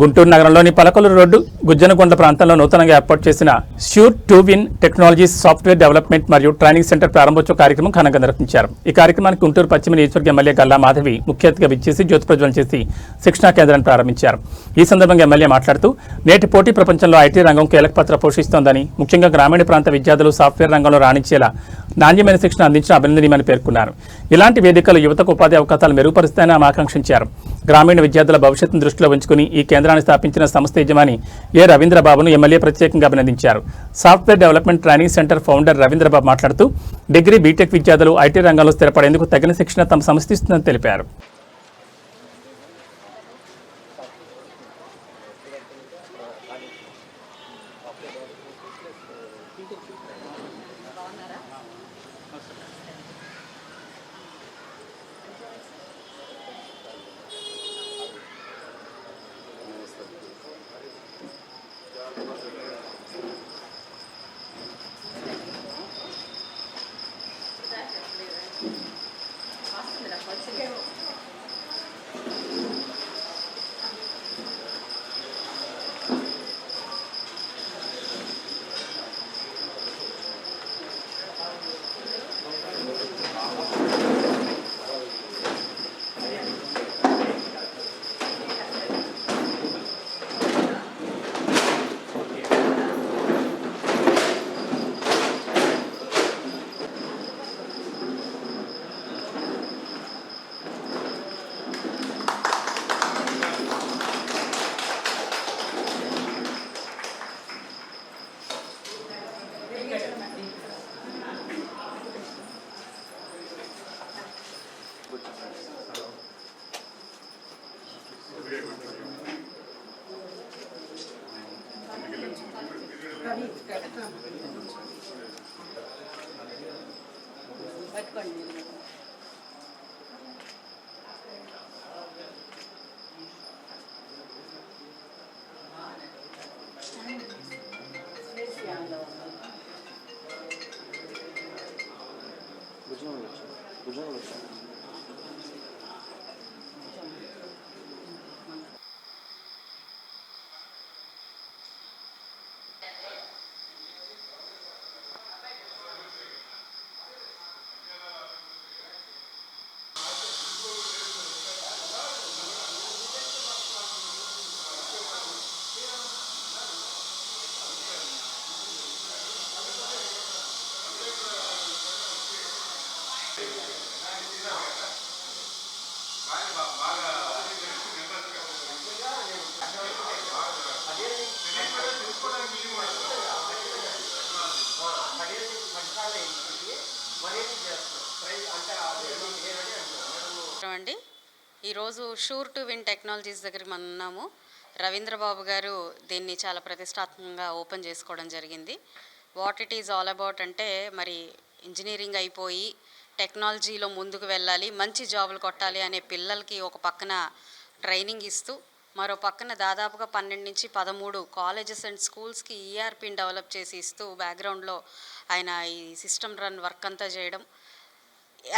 గుంటూరు నగరంలోని పలకలూరు రోడ్డు గుజ్జనగొండ ప్రాంతంలో నూతనంగా ఏర్పాటు చేసిన sure to win technologies software development మరియు ట్రైనింగ్ సెంటర్ ప్రారంభోత్సవ కార్యక్రమం ఘనంగా నిర్వహించారు. ఈ కార్యక్రమానికి గుంటూరు పశ్చిమ నియోజకవర్గ ఎమ్మెల్యే గల్లా మాధవి ముఖ్య అతిథిగా విచ్చేసి జ్యోతి ప్రజ్వలన చేసి శిక్షణా కేంద్రాన్ని ప్రారంభించారు. ఈ సందర్భంగా ఎమ్మెల్యే మాట్లాడుతూ నేటి పోటీ ప్రపంచంలో ఐటీ రంగం కీలక పాత్ర పోషిస్తోందని, ముఖ్యంగా గ్రామీణ ప్రాంత విద్యార్థులు సాఫ్ట్వేర్ రంగంలో రాణించేలా నాణ్యమైన శిక్షణ అందించిన అభినందనీయమని పేర్కొన్నారు. ఇలాంటి వేదికలు యువతకు ఉపాధి అవకాశాలు మెరుగుపరుస్తాయని ఆమె ఆకాంక్షించారు. గ్రామీణ విద్యార్థుల భవిష్యత్తును దృష్టిలో ఉంచుకుని ఈ కేంద్రాన్ని స్థాపించిన సంస్థ యజమాని ఏ రవీంద్రబాబును ఎమ్మెల్యే ప్రత్యేకంగా అభినందించారు. Software development training centre founder Ravindra Babu మాట్లాడుతూ డిగ్రీ, బీటెక్ విద్యార్థులు ఐటీ రంగంలో స్థిరపడేందుకు తగిన శిక్షణ తమ సంస్థ ఇస్తుందని తెలిపారు. అండి, ఈరోజు షూర్ టు విన్ టెక్నాలజీస్ దగ్గరికి మనం ఉన్నాము. రవీంద్రబాబు గారు దీన్ని చాలా ప్రతిష్టాత్మకంగా ఓపెన్ చేసుకోవడం జరిగింది. What it is all about అంటే, మరి ఇంజనీరింగ్ అయిపోయి టెక్నాలజీలో ముందుకు వెళ్ళాలి, మంచి జాబులు కొట్టాలి అనే పిల్లలకి ఒక పక్కన ట్రైనింగ్ ఇస్తూ, మరో పక్కన దాదాపుగా 12 నుంచి 13 కాలేజెస్ అండ్ స్కూల్స్కి ఈఆర్పీని డెవలప్ చేసి ఇస్తూ బ్యాక్గ్రౌండ్లో ఆయన ఈ సిస్టమ్ రన్ వర్క్ అంతా చేయడం.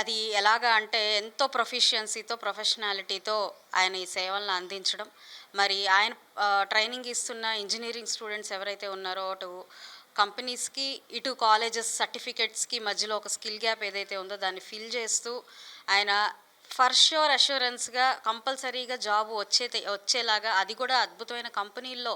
అది ఎలాగా అంటే ఎంతో ప్రొఫిషియన్సీతో, ప్రొఫెషనాలిటీతో ఆయన ఈ సేవలను అందించడం. మరి ఆయన ట్రైనింగ్ ఇస్తున్న ఇంజనీరింగ్ స్టూడెంట్స్ ఎవరైతే ఉన్నారో, అటు కంపెనీస్కి, ఇటు కాలేజెస్ సర్టిఫికెట్స్కి మధ్యలో ఒక స్కిల్ గ్యాప్ ఏదైతే ఉందో దాన్ని ఫిల్ చేస్తూ ఆయన ఫర్ ష్యూర్ అష్యూరెన్స్గా కంపల్సరీగా జాబ్ వచ్చేలాగా, అది కూడా అద్భుతమైన కంపెనీల్లో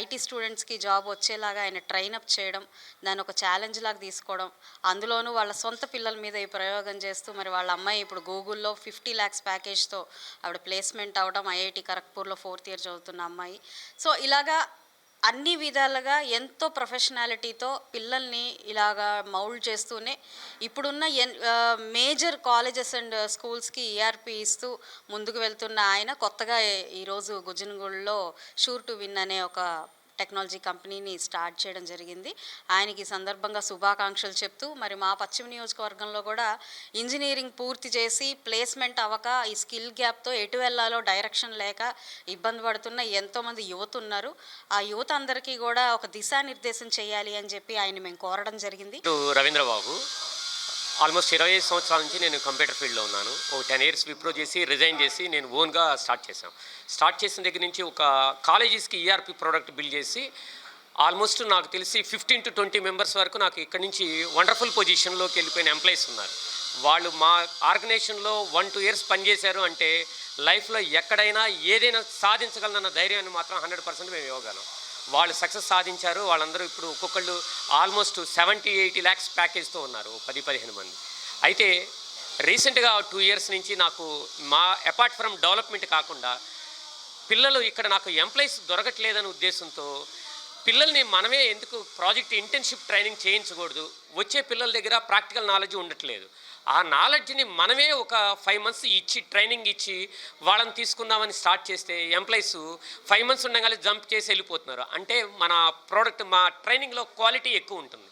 ఐటీ స్టూడెంట్స్కి జాబ్ వచ్చేలాగా ఆయన ట్రైనప్ చేయడం, దాన్ని ఒక ఛాలెంజ్ లాగా తీసుకోవడం. అందులోనూ వాళ్ళ సొంత పిల్లల మీద ఈ ప్రయోగం చేస్తూ, మరి వాళ్ళ అమ్మాయి ఇప్పుడు గూగుల్లో 50 lakhs ప్యాకేజ్తో ఆవిడ ప్లేస్మెంట్ అవ్వడం, ఐఐటి ఖరగ్పూర్లో 4th year చదువుతున్న అమ్మాయి. సో ఇలాగా అన్ని విధాలుగా ఎంతో ప్రొఫెషనాలిటీతో పిల్లల్ని ఇలాగా మౌల్డ్ చేస్తూనే ఇప్పుడున్న మేజర్ కాలేజెస్ అండ్ స్కూల్స్కి ఈఆర్పీ ఇస్తూ ముందుకు వెళ్తున్న ఆయన కొత్తగా ఈరోజు గుజ్జనగూడలో షూర్ టు విన్ అనే ఒక టెక్నాలజీ కంపెనీని స్టార్ట్ చేయడం జరిగింది. ఆయనకి ఈ సందర్భంగా శుభాకాంక్షలు చెప్తూ, మరి మా పశ్చిమ నియోజకవర్గంలో కూడా ఇంజనీరింగ్ పూర్తి చేసి ప్లేస్మెంట్ అవ్వక ఈ స్కిల్ గ్యాప్తో ఎటు వెళ్ళాలో డైరెక్షన్ లేక ఇబ్బంది పడుతున్న ఎంతోమంది యువత ఉన్నారు. ఆ యువత అందరికీ కూడా ఒక దిశానిర్దేశం చేయాలి అని చెప్పి ఆయన మేము కోరడం జరిగింది. రవీంద్రబాబు ఆల్మోస్ట్ 25 సంవత్సరాల నుంచి నేను కంప్యూటర్ ఫీల్డ్లో ఉన్నాను. ఒక 10 ఇయర్స్ విప్రో చేసి రిజైన్ చేసి నేను ఓన్గా స్టార్ట్ చేసిన దగ్గర నుంచి ఒక కాలేజెస్కి ఈఆర్పి ప్రోడక్ట్ బిల్డ్ చేసి ఆల్మోస్ట్ నాకు తెలిసి 15 to 20 మెంబర్స్ వరకు నాకు ఇక్కడ నుంచి వండర్ఫుల్ పొజిషన్లోకి వెళ్ళిపోయిన ఎంప్లాయీస్ ఉన్నారు. వాళ్ళు మా ఆర్గనైజేషన్లో 1-2 ఇయర్స్ పనిచేశారు అంటే లైఫ్లో ఎక్కడైనా ఏదైనా సాధించగలనన్న ధైర్యాన్ని మాత్రం 100% మేము ఇవ్వగలం. వాళ్ళు సక్సెస్ సాధించారు. వాళ్ళందరూ ఇప్పుడు ఒక్కొక్కళ్ళు ఆల్మోస్ట్ 70-80 lakhs ప్యాకేజ్తో ఉన్నారు, 10-15 మంది. అయితే రీసెంట్గా 2 ఇయర్స్ నుంచి నాకు అపార్ట్ ఫ్రమ్ డెవలప్మెంట్ కాకుండా పిల్లలు ఇక్కడ నాకు ఎంప్లాయీస్ దొరకట్లేదనే ఉద్దేశంతో పిల్లల్ని మనమే ఎందుకు ప్రాజెక్ట్ ఇంటర్న్షిప్ ట్రైనింగ్ చేయించకూడదు, వచ్చే పిల్లల దగ్గర ప్రాక్టికల్ నాలెడ్జ్ ఉండట్లేదు, ఆ నాలెడ్జ్ని మనమే ఒక 5 months ఇచ్చి ట్రైనింగ్ ఇచ్చి వాళ్ళని తీసుకుందామని స్టార్ట్ చేస్తే ఎంప్లాయీస్ 5 months ఉండగానే జంప్ చేసి వెళ్ళిపోతున్నారు. అంటే మన ప్రోడక్ట్ మా ట్రైనింగ్లో క్వాలిటీ ఎక్కువ ఉంటుంది.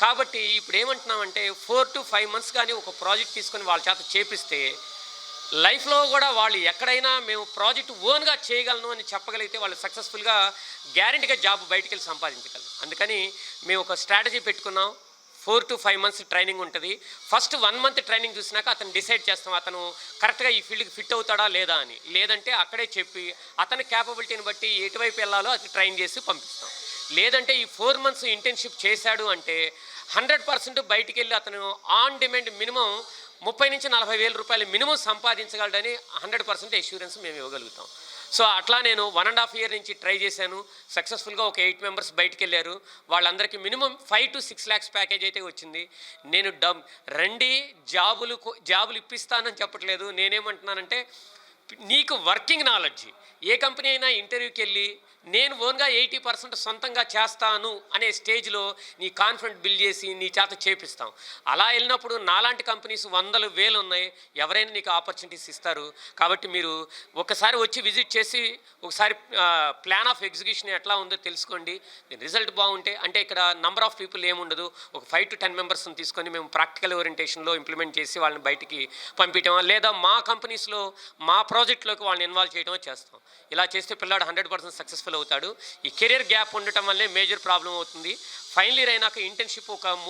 కాబట్టి ఇప్పుడు ఏమంటున్నామంటే 4 to 5 months కానీ ఒక ప్రాజెక్ట్ తీసుకొని వాళ్ళ చేత చేపిస్తే లైఫ్లో కూడా వాళ్ళు ఎక్కడైనా మేము ప్రాజెక్ట్ ఓన్గా చేయగలను అని చెప్పగలిగితే వాళ్ళు సక్సెస్ఫుల్గా గ్యారెంటీగా జాబ్ బయటికి వెళ్ళి సంపాదించగలరు. అందుకని మేము ఒక స్ట్రాటజీ పెట్టుకున్నాం. 4 to 5 months ట్రైనింగ్ ఉంటుంది. ఫస్ట్ 1 month ట్రైనింగ్ చూసినాక అతను డిసైడ్ చేస్తాం అతను కరెక్ట్గా ఈ ఫీల్డ్కి ఫిట్ అవుతాడా లేదా అని. లేదంటే అక్కడే చెప్పి అతని క్యాపబిలిటీని బట్టి ఎటువైపు వెళ్ళాలో అది ట్రైన్ చేసి పంపిస్తాం. లేదంటే ఈ 4 months ఇంటర్న్షిప్ చేశాడు అంటే 100% బయటికి వెళ్ళి అతను ఆన్ డిమాండ్ మినిమం 30 నుంచి 40 వేల రూపాయలు మినిమం సంపాదించగలడని 100% అష్యూరెన్స్ మేము ఇవ్వగలుగుతాం. సో అట్లా నేను 1.5 year నుంచి ట్రై చేశాను. సక్సెస్ఫుల్గా ఒక 8 members బయటికి వెళ్ళారు. వాళ్ళందరికీ మినిమం 5 to 6 lakhs ప్యాకేజ్ అయితే వచ్చింది. నేను రండి జాబులు ఇప్పిస్తానని చెప్పట్లేదు. నేనేమంటున్నానంటే నీకు వర్కింగ్ నాలెడ్జ్ ఏ కంపెనీ అయినా ఇంటర్వ్యూకి వెళ్ళి నేను ఓన్గా 80% సొంతంగా చేస్తాను అనే స్టేజ్లో నీ కాన్ఫిడెంట్ బిల్డ్ చేసి నీ చేత చేపిస్తాం. అలా వెళ్ళినప్పుడు నాలాంటి కంపెనీస్ 100,000 ఉన్నాయి, ఎవరైనా నీకు ఆపర్చునిటీస్ ఇస్తారు. కాబట్టి మీరు ఒకసారి వచ్చి విజిట్ చేసి ఒకసారి ప్లాన్ ఆఫ్ ఎగ్జిక్యూషన్ ఎట్లా ఉందో తెలుసుకోండి. రిజల్ట్ బాగుంటే అంటే ఇక్కడ నంబర్ ఆఫ్ పీపుల్ ఏముండదు, ఒక 5 to 10 members తీసుకొని మేము ప్రాక్టికల్ ఓరియంటేషన్లో ఇంప్లిమెంట్ చేసి వాళ్ళని బయటికి పంపించడం లేదా మా కంపెనీస్లో మా ప్రాజెక్ట్లోకి వాళ్ళని ఇన్వాల్వ్ చేయడమో చేస్తాం. ఇలా చేస్తే పిల్లాడు 100% సక్సెస్ఫుల్ అవుతాడు. ఈ కెరీర్ గ్యాప్ ఉండటం వల్లే మేజర్ ప్రాబ్లం అవుతుంది. ఫైనల్ ఇయర్ అయినాక ఇంటర్న్షిప్ ఒక